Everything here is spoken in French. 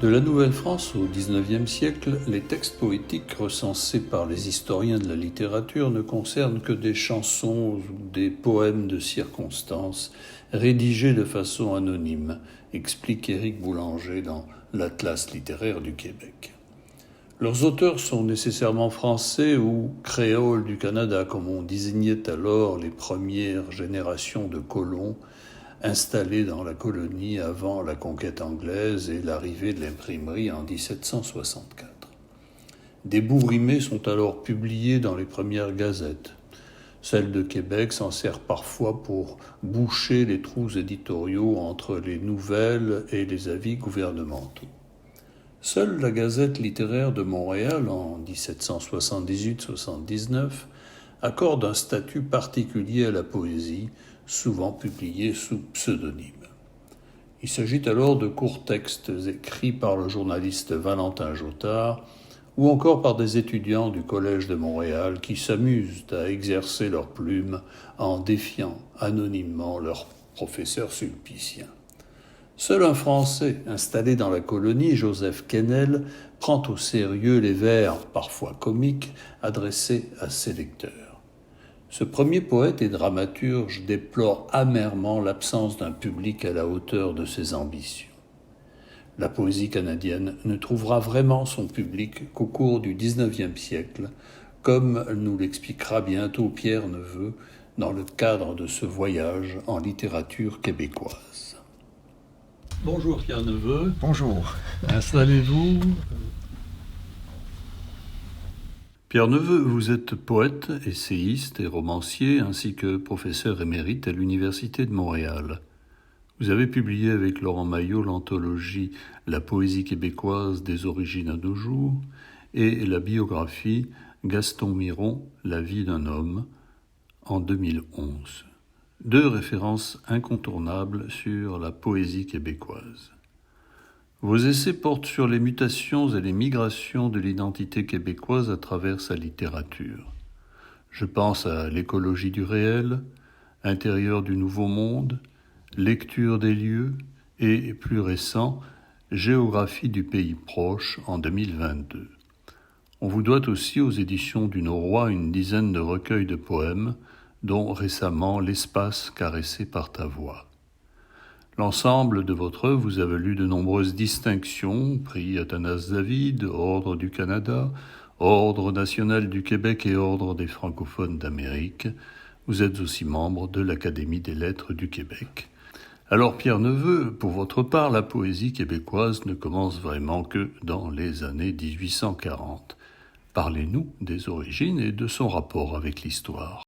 De la Nouvelle-France au XIXe siècle, les textes poétiques recensés par les historiens de la littérature ne concernent que des chansons ou des poèmes de circonstance rédigés de façon anonyme, explique Éric Boulanger dans l'Atlas littéraire du Québec. Leurs auteurs sont nécessairement français ou créoles du Canada, comme on désignait alors les premières générations de colons installés dans la colonie avant la conquête anglaise et l'arrivée de l'imprimerie en 1764. Des bouts rimés sont alors publiés dans les premières gazettes. Celle de Québec s'en sert parfois pour boucher les trous éditoriaux entre les nouvelles et les avis gouvernementaux. Seule la Gazette littéraire de Montréal, en 1778-79, accorde un statut particulier à la poésie, souvent publiée sous pseudonyme. Il s'agit alors de courts textes écrits par le journaliste Valentin Jotard ou encore par des étudiants du Collège de Montréal qui s'amusent à exercer leur plume en défiant anonymement leur professeur sulpicien. Seul un Français installé dans la colonie, Joseph Quesnel, prend au sérieux les vers, parfois comiques, adressés à ses lecteurs. Ce premier poète et dramaturge déplore amèrement l'absence d'un public à la hauteur de ses ambitions. La poésie canadienne ne trouvera vraiment son public qu'au cours du XIXe siècle, comme nous l'expliquera bientôt Pierre Neveu dans le cadre de ce voyage en littérature québécoise. Bonjour Pierre Neveu. Bonjour. Installez-vous. Pierre Neveu, vous êtes poète, essayiste et romancier, ainsi que professeur émérite à l'Université de Montréal. Vous avez publié avec Laurent Maillot l'anthologie « La poésie québécoise des origines à nos jours » et la biographie « Gaston Miron, la vie d'un homme » en 2011. Deux références incontournables sur la poésie québécoise. Vos essais portent sur les mutations et les migrations de l'identité québécoise à travers sa littérature. Je pense à l'écologie du réel, intérieur du nouveau monde, lecture des lieux et, plus récent, géographie du pays proche en 2022. On vous doit aussi aux éditions du Noroît une dizaine de recueils de poèmes, dont récemment L'espace caressé par ta voix. L'ensemble de votre œuvre vous a valu de nombreuses distinctions, prix Athanase David, Ordre du Canada, Ordre national du Québec et Ordre des francophones d'Amérique. Vous êtes aussi membre de l'Académie des lettres du Québec. Alors Pierre Neveu, pour votre part, la poésie québécoise ne commence vraiment que dans les années 1840. Parlez-nous des origines et de son rapport avec l'histoire.